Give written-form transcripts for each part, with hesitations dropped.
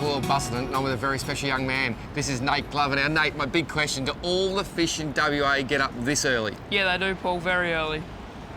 World Busselton, and I'm with a very special young man. This is Nate Glover. Now, Nate, my big question, do all the fish in WA get up this early? Yeah, they do, Paul, very early.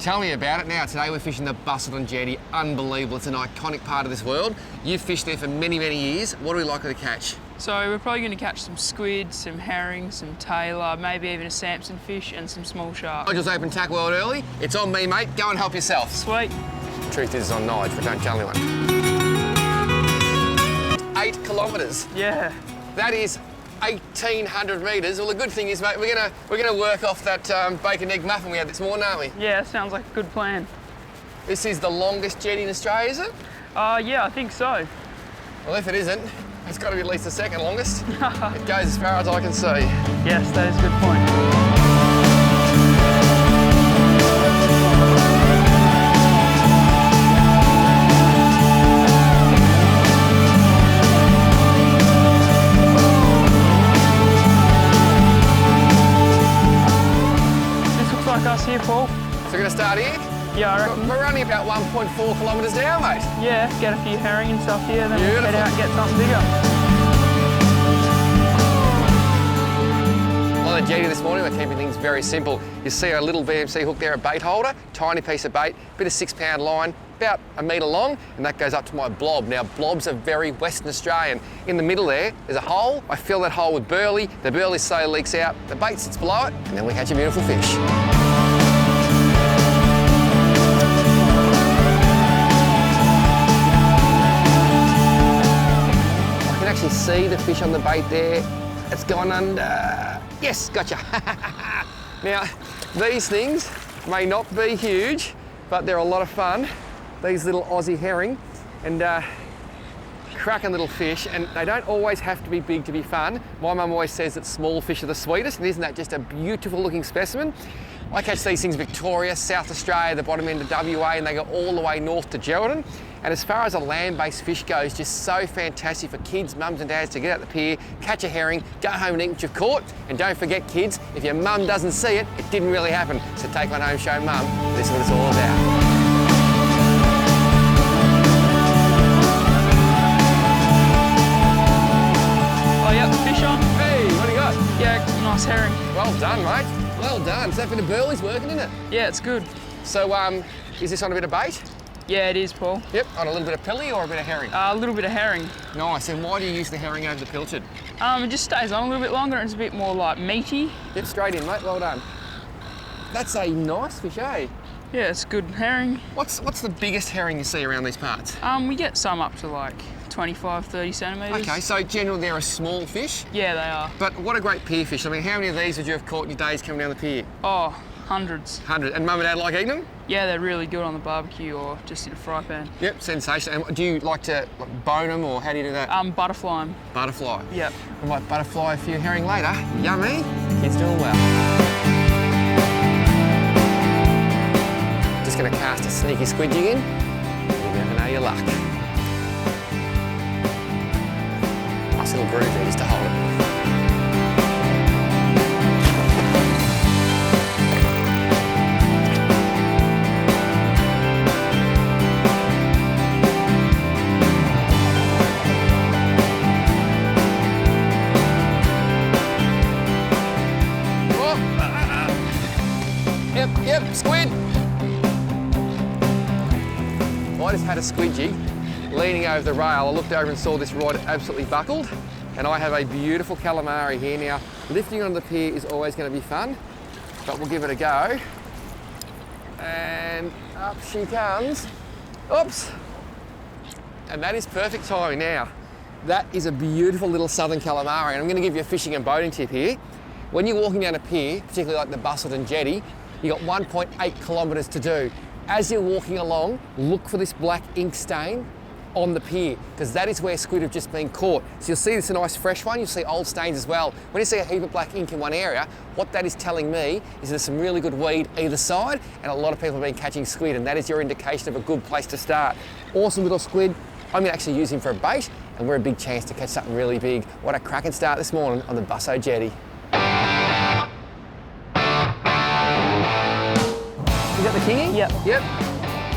Tell me about it now. Today we're fishing the Busselton Jetty. Unbelievable. It's an iconic part of this world. You've fished there for many, many years. What are we likely to catch? So we're probably going to catch some squid, some herring, some tailor, maybe even a Samson fish and some small shark. I just opened Tack World early. It's on me, mate. Go and help yourself. Sweet. Truth is, it's on Nige, but don't tell anyone. 8 kilometres. Yeah. That is 1,800 metres. Well, the good thing is, mate, we're gonna work off that bacon egg muffin we had this morning, aren't we? Yeah, sounds like a good plan. This is the longest jetty in Australia, is it? Yeah, I think so. Well, if it isn't, it's got to be at least the second longest. It goes as far as I can see. Yes, that is a good point. Us here, Paul. So we're going to start here? Yeah, I reckon. We're only about 1.4 kilometres down, mate. Yeah, get a few herring and stuff here, then Beautiful. we'll head out and get something bigger. On the jetty this morning, we're keeping things very simple. You see our little VMC hook there, a bait holder, tiny piece of bait, bit of 6-pound line, about 1 metre long, and that goes up to my blob. Now, blobs are very Western Australian. In the middle there's a hole. I fill that hole with burley. The burley slowly leaks out, the bait sits below it, and then we catch a beautiful fish. Actually see the fish on the bait there. It's gone under. Yes, gotcha. Now, these things may not be huge, but they're a lot of fun. These little Aussie herring, and cracking little fish, and they don't always have to be big to be fun. My mum always says that small fish are the sweetest, and isn't that just a beautiful looking specimen? I catch these things Victoria, South Australia, the bottom end of WA, and they go all the way north to Geraldton. And as far as a land-based fish goes, just so fantastic for kids, mums and dads to get out the pier, catch a herring, go home and eat what you've caught. And don't forget, kids, if your mum doesn't see it, it didn't really happen. So take one home, show mum, this is what it's all about. Oh, yeah, fish on. Hey, what do you got? Yeah, nice herring. Well done, mate. Well done. So that bit of burley's working, isn't it? Yeah, it's good. So, is this on a bit of bait? Yeah, it is, Paul. Yep, on a little bit of pilly or a bit of herring? A little bit of herring. Nice. And why do you use the herring over the pilchard? It just stays on a little bit longer and it's a bit more like meaty. Yep, straight in, mate. Well done. That's a nice fish, eh? Yeah, it's good herring. What's the biggest herring you see around these parts? We get some up to like 25, 30 centimetres. Okay, so generally they're a small fish. Yeah, they are. But what a great pier fish. I mean, how many of these would you have caught in your days coming down the pier? Oh, hundreds. 100. And mum and dad like eating them? Yeah, they're really good on the barbecue or just in a fry pan. Yep, sensational. And do you like to bone them, or how do you do that? Butterfly 'em. Butterfly. Yep. We might butterfly a few herring later. Yummy. Kids doing well. Just going to cast a sneaky squid jig in. You never know your luck. Nice little groove there just to hold it. Yep, squid. I just had a squid jig leaning over the rail. I looked over and saw this rod absolutely buckled, and I have a beautiful calamari here. Now, lifting onto the pier is always going to be fun, but we'll give it a go. And up she comes. Oops. And that is perfect timing. Now, that is a beautiful little southern calamari, and I'm going to give you a fishing and boating tip here. When you're walking down a pier, particularly like the Busselton Jetty, you've got 1.8 kilometres to do. As you're walking along, look for this black ink stain on the pier, because that is where squid have just been caught. So you'll see this a nice fresh one, you'll see old stains as well. When you see a heap of black ink in one area, what that is telling me is there's some really good weed either side, and a lot of people have been catching squid, and that is your indication of a good place to start. Awesome little squid. I'm going to actually use him for a bait, and we're a big chance to catch something really big. What a cracking start this morning on the Busselton Jetty. Is that the kingy? Yep. Yep.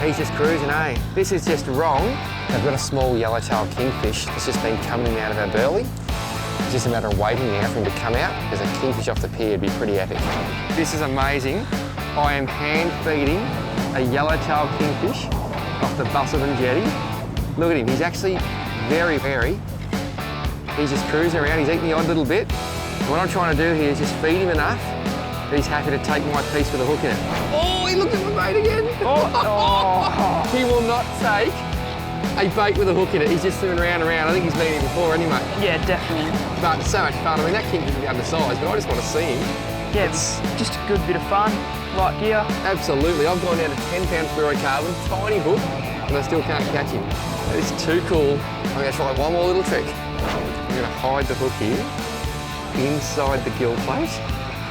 He's just cruising, eh? This is just wrong. I've got a small yellow-tailed kingfish that's just been coming out of our burley. It's just a matter of waiting now for him to come out. There's a kingfish off the pier, it'd be pretty epic. This is amazing. I am hand feeding a yellow-tailed kingfish off the Busselton jetty. Look at him, he's actually very hairy. He's just cruising around, he's eating the odd little bit. And what I'm trying to do here is just feed him enough that he's happy to take my piece with a hook in it. Oh, he looked at my bait again. Oh. He will not take a bait with a hook in it. He's just swimming around and around. I think he's been here before anyway. Yeah, definitely. But it's so much fun. I mean, that kingfish is undersized, but I just want to see him. Yeah, it's just a good bit of fun. Light gear. Absolutely. I've gone down to 10-pound fluorocarbon, tiny hook, and I still can't catch him. It's too cool. I'm going to try one more little trick. I'm going to hide the hook here, inside the gill plate.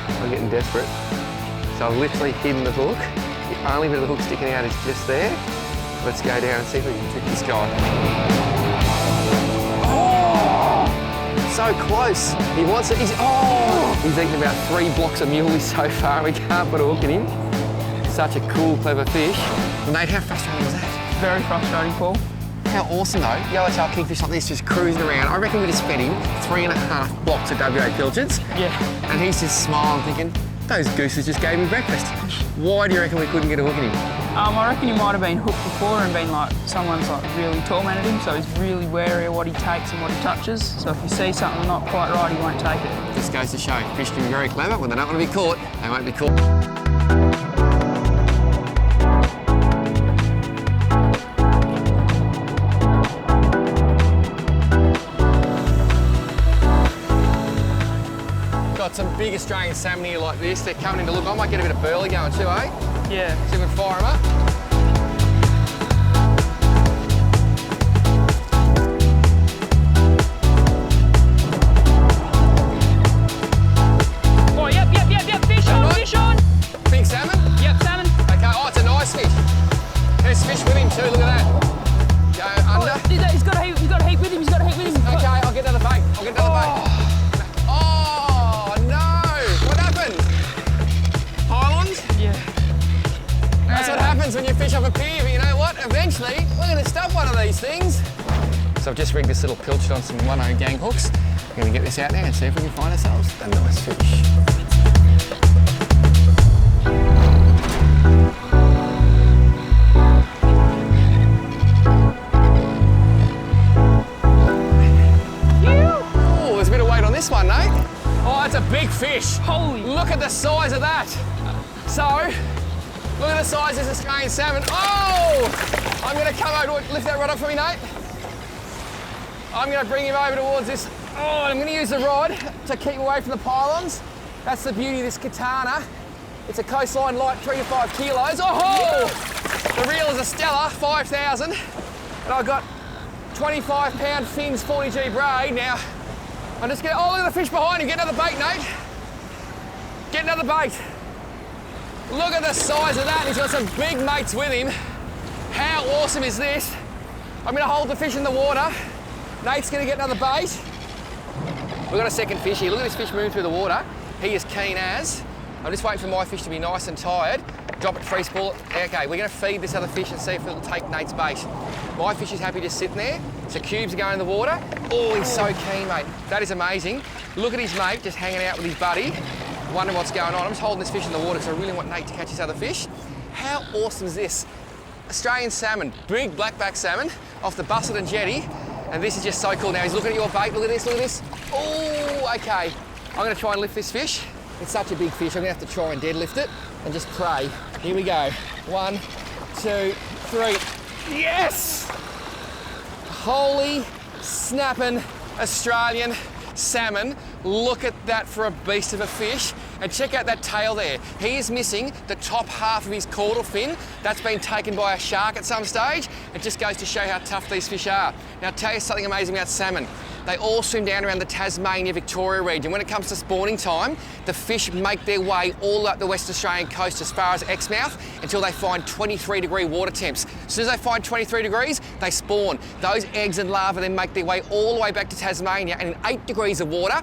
I'm getting desperate. So I've literally hidden the hook. The only bit of the hook sticking out is just there. Let's go down and see if we can trick this guy. Oh! So close. He wants it. He's eaten about 3 blocks of muleys so far and we can't put a hook in him. Such a cool, clever fish. Mate, how frustrating was that? Very frustrating, Paul. How awesome though, yellow-tailed kingfish like this just cruising around. I reckon we just fed him 3.5 blocks of WA pilchards. Yeah. And he's just smiling thinking, those gooses just gave me breakfast. Why do you reckon we couldn't get a hook in him? I reckon he might have been hooked before and been like, someone's like really tormented him, so he's really wary of what he takes and what he touches. So if you see something not quite right, he won't take it. This goes to show, fish can be very clever. When they don't want to be caught, they won't be caught. Got some big Australian salmon here like this. They're coming in to look. I might get a bit of burley going too, eh? Yeah. See if we can fire them up. Oh, yep. Fish on, fish on. Big salmon? Yep, salmon. Okay, oh, it's a nice fish. There's fish with him too, look at that. Go under. Oh, he's got a heap with him, Okay, I'll get another bait. Bait. That's what happens when you fish off a pier, but you know what? Eventually, we're going to stop one of these things. So I've just rigged this little pilchard on some 1-0 gang hooks. We're going to get this out there and see if we can find ourselves a nice fish. Oh, there's a bit of weight on this one, Nate. Oh, that's a big fish. Holy. Look at the size of that. So, look at the size of this Australian salmon. Oh! I'm going to come over, lift that rod up for me, Nate. I'm going to bring him over towards this. Oh, I'm going to use the rod to keep away from the pylons. That's the beauty of this katana. It's a coastline light, 3 to 5 kilos. Oh! The reel is a Stella, 5,000. And I've got 25-pound fins, 40G braid. Now, I'm just going to, oh, look at the fish behind him. Get another bait, Nate. Get another bait. Look at the size of that. He's got some big mates with him. How awesome is this? I'm going to hold the fish in the water. Nate's going to get another bait. We've got a second fish here. Look at this fish moving through the water. He is keen as. I'm just waiting for my fish to be nice and tired. Drop it, free spool it. Okay, we're going to feed this other fish and see if it'll take Nate's bait. My fish is happy just sitting there. So cubes are going in the water. Oh, he's so keen, mate. That is amazing. Look at his mate just hanging out with his buddy. Wondering what's going on. I'm just holding this fish in the water because I really want Nate to catch this other fish. How awesome is this? Australian salmon, big blackback salmon off the Busselton jetty. And this is just so cool. Now he's looking at your bait. Look at this, look at this. Oh, okay. I'm going to try and lift this fish. It's such a big fish, I'm going to have to try and deadlift it and just pray. Here we go. 1, 2, 3. Yes! Holy snapping Australian salmon. Look at that for a beast of a fish. And check out that tail there. He is missing the top half of his caudal fin. That's been taken by a shark at some stage. It just goes to show how tough these fish are. Now, I'll tell you something amazing about salmon. They all swim down around the Tasmania, Victoria region. When it comes to spawning time, the fish make their way all up the West Australian coast as far as Exmouth until they find 23-degree water temps. As soon as they find 23 degrees, they spawn. Those eggs and larvae then make their way all the way back to Tasmania, and in 8 degrees of water,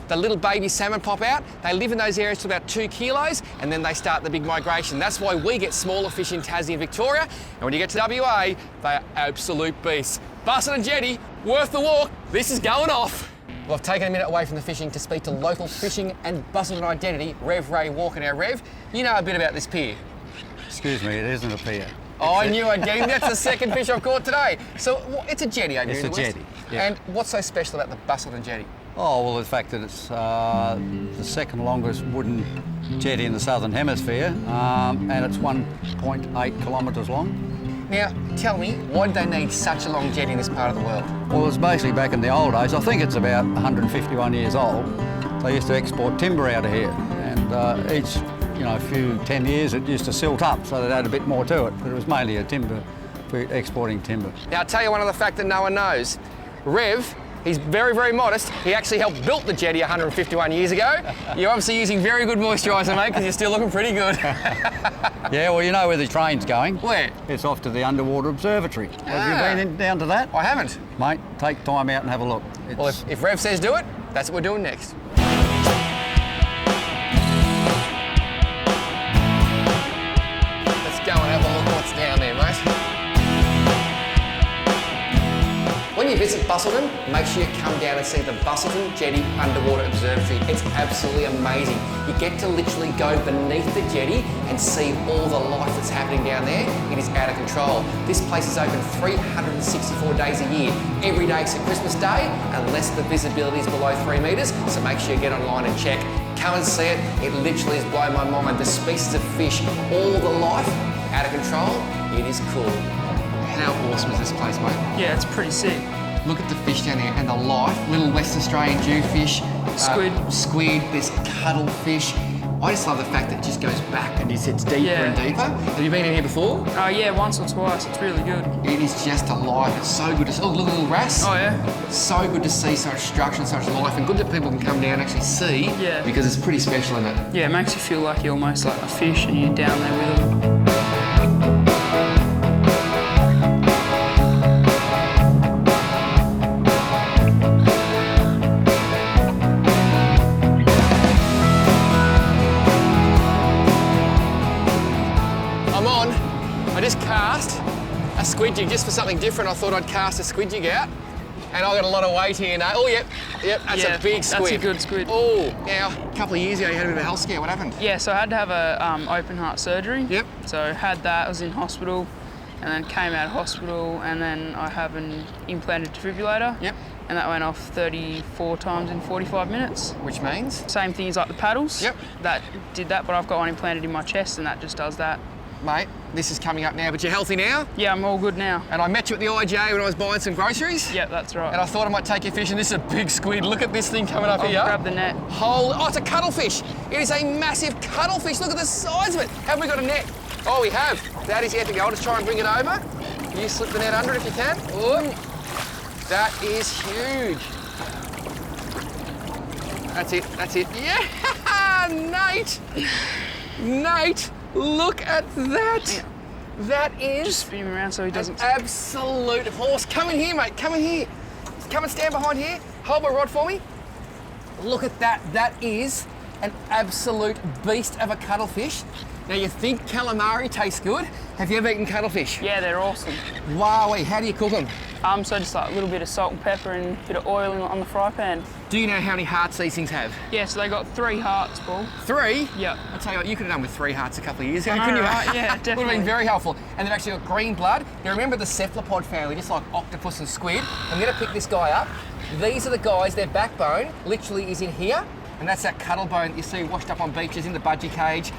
the little baby salmon pop out. They live in those areas to about 2 kilos, and then they start the big migration. That's why we get smaller fish in Tassie and Victoria, and when you get to WA, they are absolute beasts. Busselton Jetty, worth the walk. This is going off. Well, I've taken a minute away from the fishing to speak to local fishing and Busselton identity, Rev Ray Walker. Now, Rev, you know a bit about this pier. Excuse me, it isn't a pier. Oh, I knew I'd get him. That's the second fish I've caught today. So it's a jetty over here in the west. It's a jetty, yeah. And what's so special about the Busselton Jetty? Oh, well, the fact that it's the second longest wooden jetty in the Southern Hemisphere, and it's 1.8 kilometres long. Now, tell me, why did they need such a long jetty in this part of the world? Well, it's basically back in the old days. I think it's about 151 years old. They used to export timber out of here, and each, few 10 years it used to silt up, so they'd add a bit more to it. But it was mainly a timber, for exporting timber. Now, I'll tell you one other fact that no one knows. Rev, he's very, very modest. He actually helped build the jetty 151 years ago. You're obviously using very good moisturiser, mate, because you're still looking pretty good. Yeah, well, you know where the train's going. Where? It's off to the underwater observatory. Have you been down to that? I haven't. Mate, take time out and have a look. Well, if Rev says do it, that's what we're doing next. Let's go and have a look what's down there, mate. When you visit Busselton, make sure you come down and see the Busselton Jetty Underwater Observatory. It's absolutely amazing. You get to literally go beneath the jetty and see all the life that's happening down there. It is out of control. This place is open 364 days a year, every day except Christmas Day, unless the visibility is below 3 metres, so make sure you get online and check. Come and see it. It literally has blown my mind. The species of fish, all the life, out of control. It is cool. How awesome is this place, mate? Yeah, it's pretty sick. Look at the fish down there and the life. Little West Australian jewfish. Squid, there's cuttlefish. I just love the fact that it just goes back and just gets deeper and deeper. Have you been in here before? Yeah, once or twice. It's really good. It is just alive. It's so good to see. Oh, look at the little wrasse. Oh, yeah. So good to see such structure and such life, and good that people can come down and actually see, Yeah. because it's pretty special, isn't it? Yeah, it makes you feel like you're almost like a fish and you're down there with them. I just cast a squid jig just for something different. I thought I'd cast a squid jig out, and I got a lot of weight here now. Oh, yep, that's a big squid. That's a good squid. Oh, now, a couple of years ago you had a bit of a health scare. What happened? Yeah, so I had to have a open heart surgery. Yep. So had that, I was in hospital, and then came out of hospital, and then I have an implanted defibrillator. Yep. And that went off 34 times in 45 minutes. Which means? Same thing as like the paddles. Yep. That did that, but I've got one implanted in my chest, and that just does that. Mate, this is coming up now, but you're healthy now? Yeah, I'm all good now. And I met you at the IJ when I was buying some groceries? Yeah, that's right. And I thought I might take you fishing. This is a big squid. Look at this thing coming up here. Grab the net. Oh, it's a cuttlefish. It is a massive cuttlefish. Look at the size of it. Have we got a net? Oh, we have. That is epic. I'll just try and bring it over. You slip the net under it if you can. Ooh. That is huge. That's it, that's it. Yeah, Nate! Nate, look at that. Yeah. That is... Just spin him around so he doesn't... an absolute horse. Come in here, mate, come in here. Come and stand behind here. Hold my rod for me. Look at that. That is an absolute beast of a cuttlefish. Now, you think calamari tastes good? Have you ever eaten cuttlefish? Yeah, they're awesome. Wowee, how do you cook them? So just like a little bit of salt and pepper and a bit of oil on the fry pan. Do you know how many hearts these things have? Yeah, so they got 3 hearts, Paul. 3? Yeah. I'll tell you what, you could have done with 3 hearts a couple of years ago, I know, couldn't you? right? Yeah, Would have definitely. been very helpful. And they've actually got green blood. Now remember the cephalopod family, just like octopus and squid. I'm gonna pick this guy up. These are the guys, their backbone literally is in here. And that's that cuttle bone that you see washed up on beaches in the budgie cage.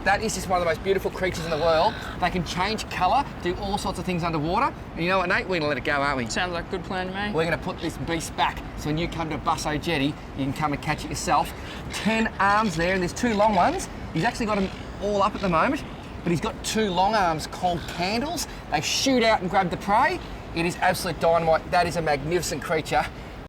That is just one of the most beautiful creatures in the world. They can change colour, do all sorts of things underwater. And you know what, Nate? We're gonna let it go, aren't we? Sounds like a good plan to me. We're gonna put this beast back, so when you come to Busselton Jetty, you can come and catch it yourself. 10 arms there, and there's 2 long ones. He's actually got them all up at the moment, but he's got 2 long arms called candles. They shoot out and grab the prey. It is absolute dynamite. That is a magnificent creature.